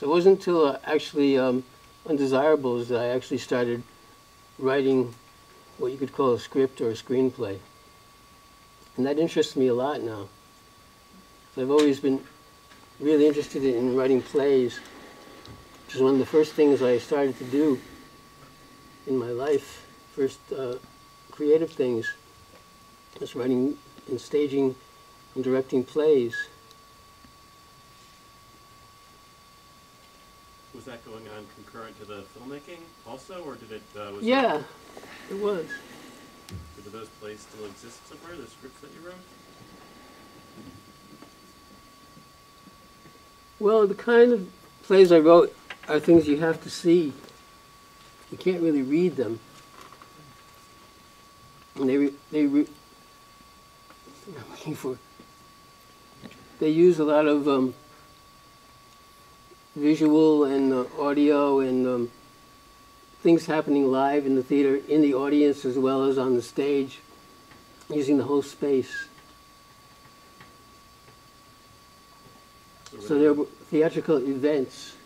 So it wasn't until actually Undesirables that I actually started writing what you could call a script or a screenplay. And that interests me a lot now. So I've always been really interested in writing plays, which is one of the first things I started to do in my life. First creative things was writing and staging and directing plays. Was that going on concurrent to the filmmaking also, or did it? Yeah, it was. Do those plays still exist somewhere? The scripts that you wrote? Well, the kind of plays I wrote are things you have to see. You can't really read them. And they use a lot of visual and audio and things happening live in the theater, in the audience as well as on the stage, using the whole space. So there were theatrical events.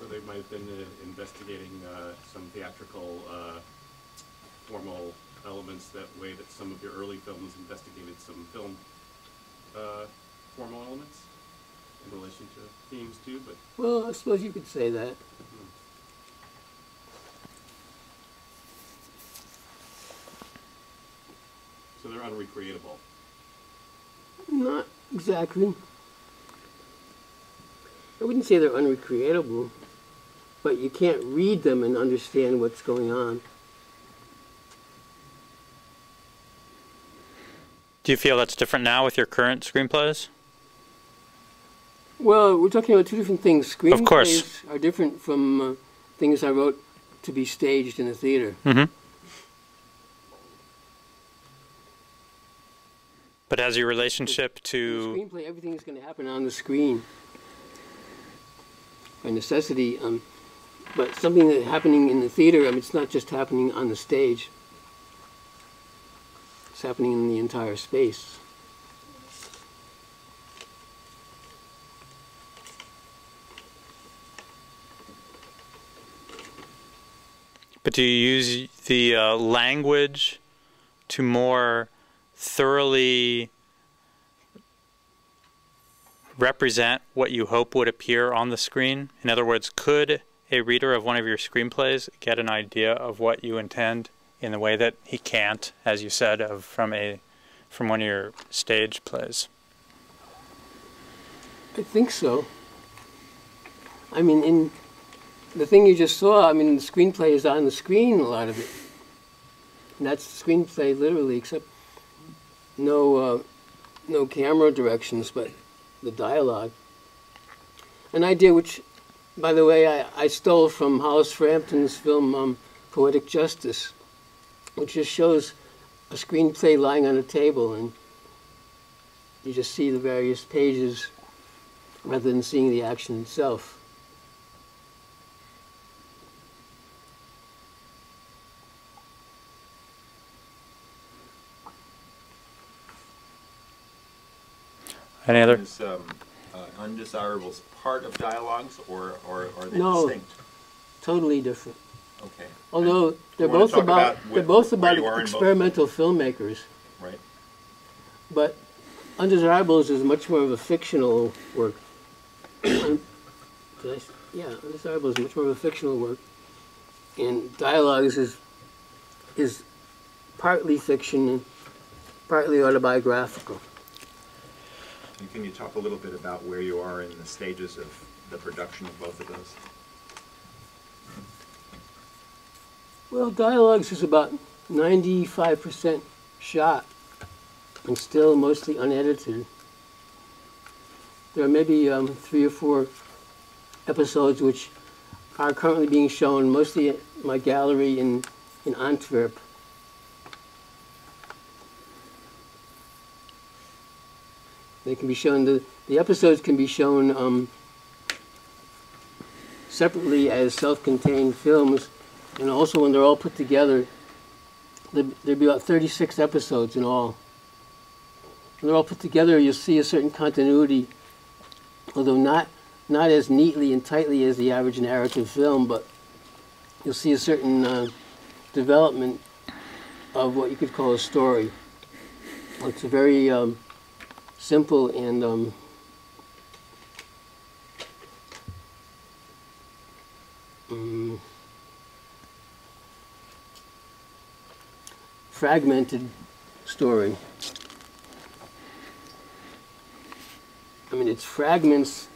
So they might have been investigating some theatrical formal elements that way that some of your early films investigated some film formal elements in relation to themes too, but... Well, I suppose you could say that. So they're unrecreatable? Not exactly. I wouldn't say they're unrecreatable, but you can't read them and understand what's going on. Do you feel that's different now with your current screenplays? Well, we're talking about two different things. Of course. Screenplays are different from things I wrote to be staged in a theater. Mm-hmm. But has your relationship to... In a screenplay, everything is going to happen on the screen by necessity. But something that's happening in the theater, it's not just happening on the stage. It's happening in the entire space. But do you use the language to more thoroughly represent what you hope would appear on the screen? In other words, could a reader of one of your screenplays get an idea of what you intend in the way that he can't, as you said, from one of your stage plays? I think so. In the thing you just saw, the screenplay is on the screen, a lot of it. And that's the screenplay literally, except no camera directions, but the dialogue. An idea which, by the way, I stole from Hollis Frampton's film Poetic Justice, which just shows a screenplay lying on a table, and you just see the various pages rather than seeing the action itself. Any other? Is Undesirables part of dialogues, or are they distinct? Totally different. Okay. Although they're both about experimental filmmakers. Right. But Undesirables is much more of a fictional work. Undesirables is much more of a fictional work, and Dialogues is partly fiction and partly autobiographical. And can you talk a little bit about where you are in the stages of the production of both of those? Well, Dialogues is about 95% shot and still mostly unedited. There are maybe 3 or 4 episodes which are currently being shown mostly at my gallery in Antwerp. They can be shown, the episodes can be shown separately as self-contained films, and also when they're all put together, there'd be about 36 episodes in all. When they're all put together, you'll see a certain continuity, although not not as neatly and tightly as the average narrative film, but you'll see a certain development of what you could call a story. It's a very simple and fragmented story. I mean, it's fragments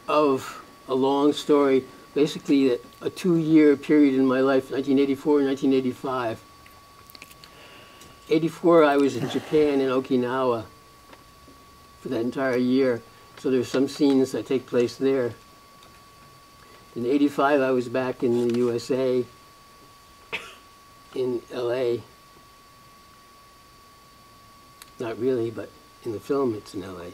of a long story, basically a 2-year period in my life, 1984 and 1985. 84, I was in Japan and Okinawa for that entire year, so there's some scenes that take place there. In 85, I was back in the USA, in LA. Not really, but in the film it's in LA.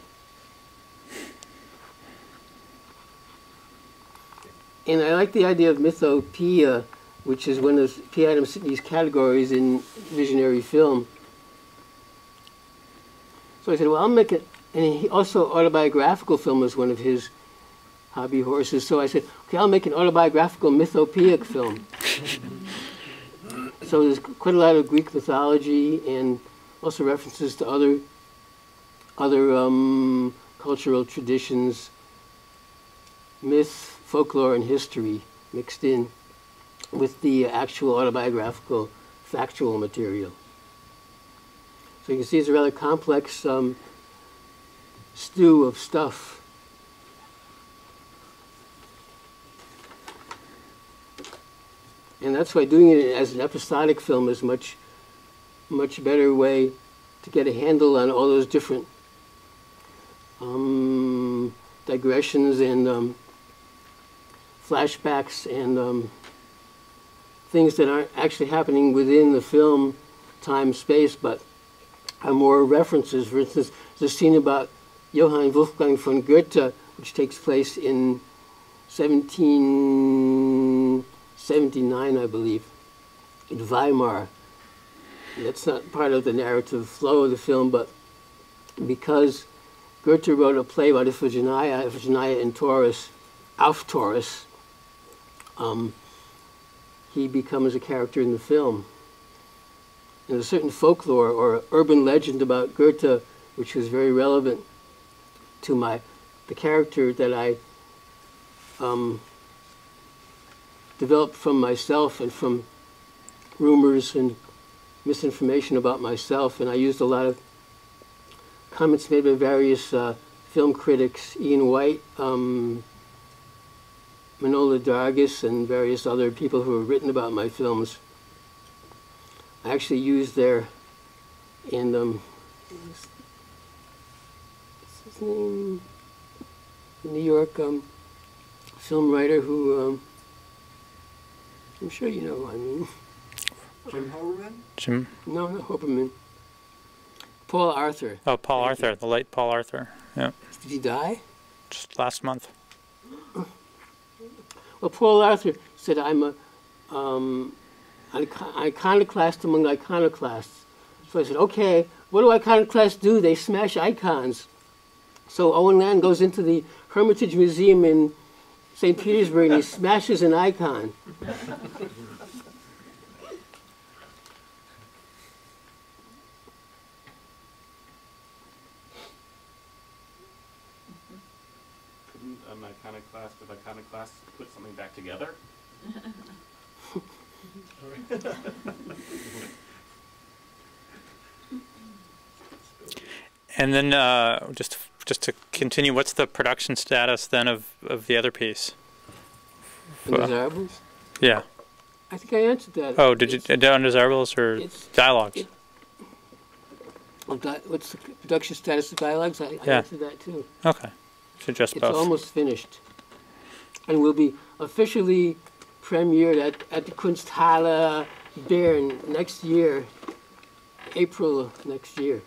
And I like the idea of mythopoeia, which is one of P. Adam Sidney's categories in visionary film. So I said, well, I'll make it, and he also autobiographical film is one of his hobby horses. So I said, okay, I'll make an autobiographical mythopoeic film. So there's quite a lot of Greek mythology and also references to other cultural traditions, myth, folklore, and history mixed in with the actual autobiographical factual material. So you can see it's a rather complex stew of stuff. And that's why doing it as an episodic film is much better way to get a handle on all those different digressions and flashbacks and things that aren't actually happening within the film time space, but are more references. For instance, there's a scene about Johann Wolfgang von Goethe, which takes place in 1779, I believe, in Weimar. That's not part of the narrative flow of the film, but because Goethe wrote a play about Iphigenia in Taurus, auf Taurus, he becomes a character in the film. And there's a certain folklore or urban legend about Goethe, which was very relevant to the character that I developed from myself and from rumors and misinformation about myself. And I used a lot of comments made by various film critics, Ian White, Manola Dargis, and various other people who have written about my films. I actually used their, and what's his name? The New York film writer who, I'm sure you know who I mean. Jim Hoberman? Jim? No, not Hoberman. Paul Arthur. Oh, Paul Arthur, the late Paul Arthur. Yeah. Did he die? Just last month. Well, Paul Arthur said, I'm an iconoclast among iconoclasts. So I said, okay, what do iconoclasts do? They smash icons. So Owen Land goes into the Hermitage Museum in St. Petersburg and he smashes an icon. Couldn't an iconoclast of iconoclasts put something back together? And then just to continue, what's the production status then of the other piece? Undesirables? Yeah. I think I answered that. Oh, did you do Undesirables or dialogues? What's the production status of dialogues? I answered that too. Okay. So just both. It's almost finished. And will be officially premiered at the Kunsthalle Bern next year, April of next year.